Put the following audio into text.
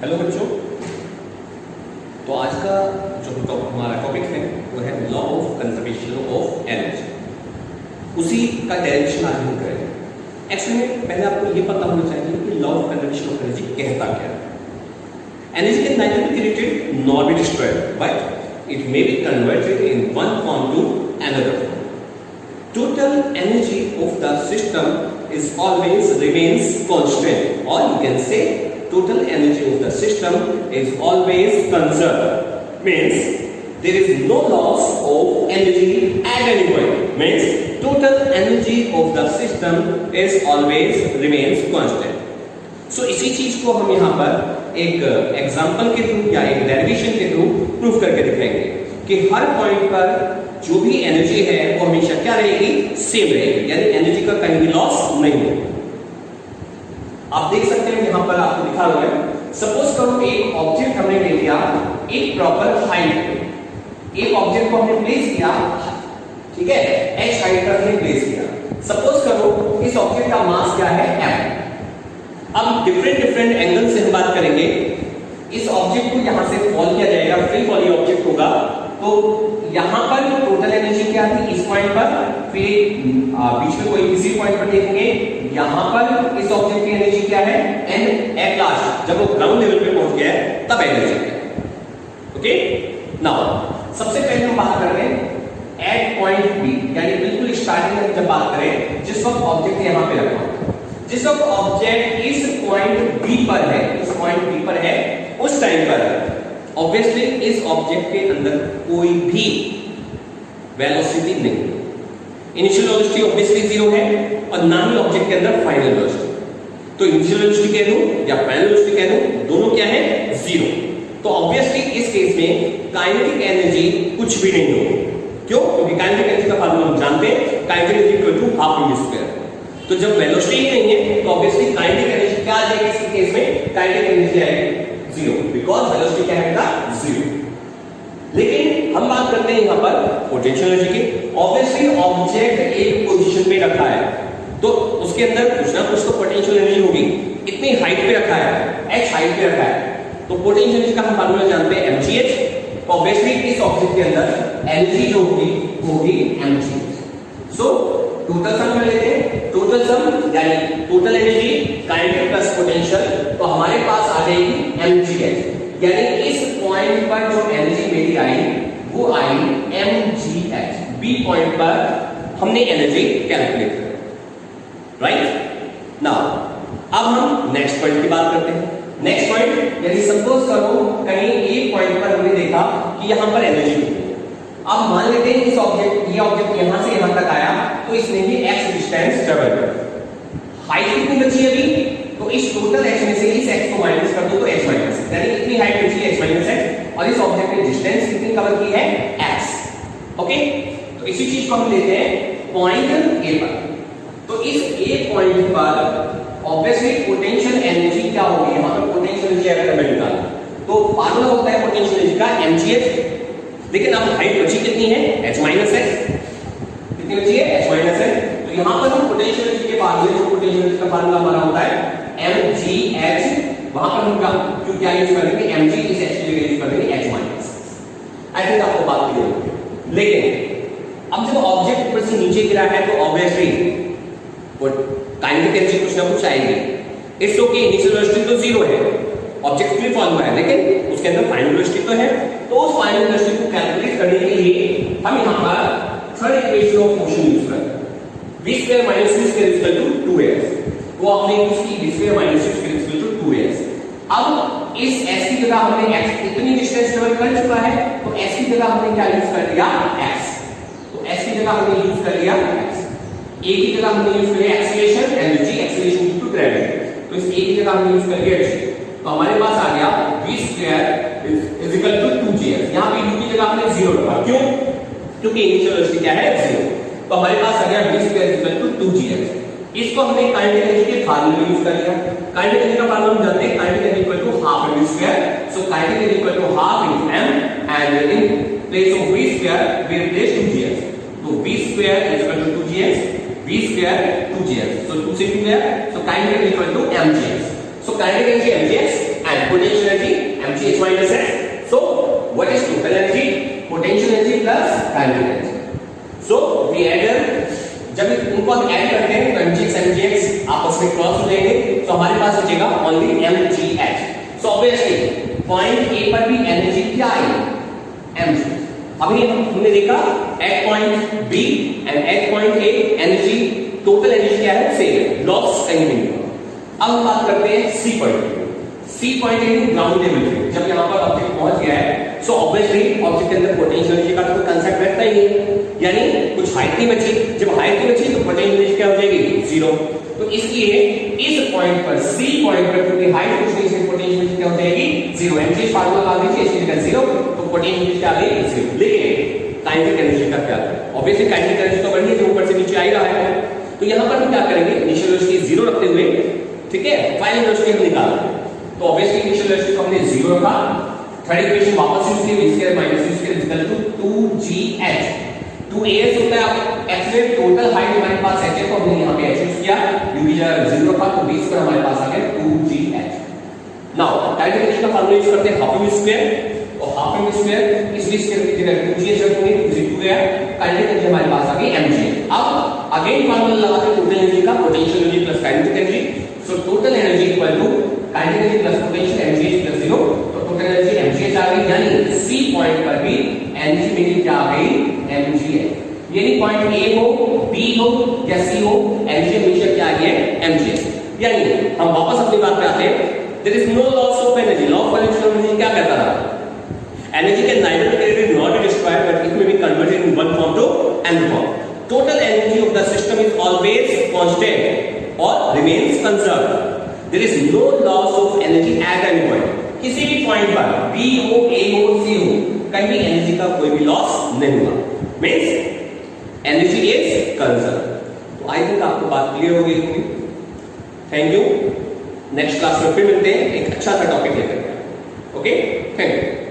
Hello बच्चों, तो आज का जो हमारा टॉपिक है वो है law of conservation of energy. उसी का डेरिवेशन आज हम करेंगे। एक्चुअली में पहले आपको ये पता होना चाहिए कि law of conservation of energy कहता क्या है। Energy can neither be created nor be destroyed, but it may be converted in one form to another form. Total energy of the system is always remains constant, or you can say total energy of the system is always conserved. Means there is no loss of energy at any point. Means total energy of the system is always remains constant. So इसी चीज को हम यहाँ पर एक example के through या एक डेरिवेशन के थ्रू प्रूफ करके दिखाएंगे कि हर पॉइंट पर जो भी एनर्जी है वो हमेशा क्या रहेगी, सेम रहेगी, यानी एनर्जी का कहीं भी लॉस नहीं होगा। आप देख सकते हैं यहां पर आपको दिखा रहा है। सपोज करो एक ऑब्जेक्ट हमने ले लिया एक प्रॉपर हाइट पे, एक ऑब्जेक्ट को हमने प्लेस किया, ठीक है, h हाइट पर हमने प्लेस किया। सपोज करो इस ऑब्जेक्ट का मास क्या है, m। अब डिफरेंट एंगल से हम बात करेंगे। इस ऑब्जेक्ट को यहां से फॉल किया जाएगा, फ्री फॉली ऑब्जेक्ट होगा, तो यहां पर टोटल एनर्जी क्या थी इस पॉइंट पर, फिर बीच में कोई किसी पॉइंट पर देखेंगे यहां पर इस ऑब्जेक्ट की एनर्जी क्या है, एंड एट लास्ट जब वो ग्राउंड लेवल पे पहुंच गया है तब एनर्जी क्या है। ओके, नाउ सबसे पहले हम बात कर रहे हैं एट पॉइंट बी, यानी बिल्कुल स्टार्टिंग में जब बात करें जिस वक्त ऑब्जेक्ट यहां पे रखा हो, जिस वक्त ऑब्जेक्ट इस पॉइंट बी पर है, इस पॉइंट बी पर है, उस टाइम पर ऑब्वियसली इस ऑब्जेक्ट के अंदर कोई भी वेलोसिटी नहीं है। इनिशियल वेलोसिटी ऑब्वियसली जीरो है और ना ही ऑब्जेक्ट के अंदर फाइनल वेलोसिटी। तो इनिशियल वेलोसिटी कह दूं या फाइनल वेलोसिटी कह दूं, दोनों क्या है, जीरो। तो ऑब्वियसली इस केस में काइनेटिक एनर्जी कुछ भी नहीं होगी। क्यों? क्योंकि काइनेटिक एनर्जी का फार्मूला हम जानते हैं, kinetic energy equal to half m square. तो जब वेलोसिटी ही नहीं है तो ऑब्वियसली काइनेटिक एनर्जी क्या आ जाएगी इस केस में, काइनेटिक एनर्जी आएगी जीरो, बिकॉज वेलोसिटी क्या है जीरो। लेकिन हम बात करते हैं यहां पर पोटेंशियल एनर्जी की। ऑब्वियसली ऑब्जेक्ट एक पोजीशन पे रखा है तो उसके अंदर कुछ ना कुछ तो पोटेंशियल एनर्जी होगी। इतनी हाइट पे रखा है, h हाइट पे रखा है, तो पोटेंशियल एनर्जी का हम फार्मूला जानते हैं mgh। ऑब्वियसली इस ऑब्जेक्ट के अंदर एनर्जी जो होगी वो होगी mgh। सो टोटल सम कर लेते हैं, टोटल सम यानी total energy kinetic plus potential, तो हमारे पास आ जाएगी mgh, यानी इस पॉइंट पर जो एनर्जी मेरी आई वो आई mgh। बी पॉइंट पर हमने एनर्जी कैलकुलेट कर, राइट। नाउ अब हम नेक्स्ट पॉइंट की बात करते हैं। नेक्स्ट पॉइंट यानी सपोज करो कहीं एक पॉइंट पर हमने देखा कि यहां पर एनर्जी है। अब मान लेते हैं इस ऑब्जेक्ट, ये ऑब्जेक्ट यहां से यहां तक आया तो इसने भी x डिस्टेंस ट्रैवल किया। हाइट कितनी बची है अभी, तो इस टोटल x में से इस x को माइनस कर दो तो x माइनस, यानी इतनी हाइट बची है x माइनस x, और इस ऑब्जेक्ट ने डिस्टेंस कितनी कवर की है, x। ओके, तो इसी चीज को हम लेते हैं पॉइंट a पर। तो इस a पॉइंट पर ऑब्वियसली पोटेंशियल एनर्जी क्या होगी, यहां पर पोटेंशियल एनर्जी अगर हमें निकालना तो फार्मूला होता है पोटेंशियल एनर्जी का mgh। लेकिन अब हाइट बची कितनी है, h माइनस x, कितनी बची है, h माइनस x। तो यहां पर हम पोटेंशियल एनर्जी के फार्मूले, जो पोटेंशियल एनर्जी का फार्मूला हमारा होता है mgh, वहां पर हम क्यों क्या यूज करेंगे, mg इस h की जगह यूज कर देंगे h माइनस। आई थिंक आपको बात क्लियर होगी। लेकिन अब जब ऑब्जेक्ट ऊपर से नीचे गिरा है तो ऑब्वियसली काइनेटिक एनर्जी कुछ ना कुछ आएगी। इट्स ओके, इनिशियल वेलोसिटी तो जीरो है, ऑब्जेक्ट फ्री फॉल हुआ है, लेकिन उसके अंदर फाइनल वेलोसिटी तो है। तो उस फाइनल वेलोसिटी को कैलकुलेट करने के लिए हम यहां पर third equation of motion use करते हैं, v² - v² 2s। वो आपने यूज की v² - v² 2s। अब इस s की जगह हमने x इतनी डिस्टेंस ट्रैवल कर चुका है तो s की जगह हमने क्या यूज कर लिया, x। तो s की जगह हमने यूज कर लिया x, a की जगह हमने यूज कर लिया acceleration, energy acceleration due to gravity, तो इस a की जगह हमने यूज कर लिया h। तो हमारे पास आ गया v² = 2gh। यहां पे u की जगह हमने 0 रखा, क्यों, क्योंकि इनिशियल वेलोसिटी क्या है, 0। तो हमारे पास आ गया v² = 2gh। इसको हमने काइनेटिक एनर्जी के फार्मूले में यूज कर लिया। काइनेटिक एनर्जी का फार्मूला हम जानते हैं, kinetic energy = half m²। So kinetic energy = half * m, and in place of v² we replace 2gh। तो v² = 2gh, v² 2gh, so 2 से 2 गया, so kinetic energy equal to mgh। so kinetic energy mgh and potential energy mgh minus s. So what is total energy? Potential energy plus kinetic energy. So we add, जब इनको हम add करते हैं तो mgx mgx आपस में cross हो जाएंगे, तो हमारे पास बचेगा only mgh. So obviously point A पर भी एनर्जी क्या है? mg. अभी हमने देखा at point B and at point A energy, total energy क्या है? सेम, लॉस कहीं नहीं हुआ. अब हम बात करते हैं C point. C point ground level पे जब यहाँ पर ऑब्जेक्ट पहुंच गया है, सो ऑब्वियसली ऑब्जेक्ट के अंदर पोटेंशियल एनर्जी का तो कांसेप्ट बैठता ही नहीं है, यानी कुछ हाइट नहीं बची. जब हाइट नहीं बची तो पोटेंशियल एनर्जी क्या हो जाएगी? जीरो. तो इसलिए इस पॉइंट पर, सी पॉइंट पर, क्योंकि हाइट कुछ नहीं है, पोटेंशियल एनर्जी क्या हो जाएगी? जीरो. एमजी फार्मूला लगा दीजिए, इसकी जगह जीरो, तो पोटेंशियल एनर्जी क्या आ गई? जीरो. लेकिन काइनेटिक एनर्जी का क्या है? ऑब्वियसली काइनेटिक एनर्जी तो बढ़नी है, ऊपर से नीचे आ ही रहा है. तो यहाँ पर हम क्या करेंगे? इनिशियल वेलोसिटी जीरो रखते हुए, ठीक है, फाइनल वेलोसिटी हम निकाल. तो ऑब्वियसली इनिशियल वेलोसिटी को हमने जीरो रखा. थर्ड इक्वेशन वापस यूज की, v square minus u square equal to 2gh. 2as होता है एक्चुअली टोटल हाइट हमारे पास h है, तो हमने यहां पे h यूज किया, u की जगह जीरो रखा, तो v स्क्वायर हमारे पास आ गया 2gh. नाउ काइनेटिक एनर्जी का फार्मूला यूज करते हैं हाफ m स्क्वायर, और हाफ m स्क्वायर इस v स्क्वायर की जगह 2gh रखेंगे, तो 2 गया, काइनेटिक एनर्जी हमारे पास आ गई mg. अब अगेन फार्मूला लगाते हैं टोटल एनर्जी का, potential energy plus kinetic energy. So total energy equal to kinetic energy plus potential energy plus zero. तो टोटल एनर्जी mgh आ गई, यानी सी पॉइंट पर भी एनर्जी मेरी क्या आ गई? mg है. यानी पॉइंट ए हो, बी हो या सी हो, एनर्जी हमेशा क्या आ गई है? mg. यानी हम वापस अपनी बात पे आते हैं. There is no loss of energy. Law of energy क्या कहता है? Energy can neither be created not destroyed, but it may be converted in one form to another form. Total energy of the system is always constant और remains conserved. There is no loss of energy at any point. किसी भी point पर B हो, ए हो, सी हो, कहीं भी energy का कोई भी लॉस नहीं हुआ. Means energy is conserved. तो आई थिंक आपको बात क्लियर हो गई होगी. Thank you. नेक्स्ट क्लास में फिर मिलते हैं एक अच्छा सा टॉपिक लेकर. Okay, thank you.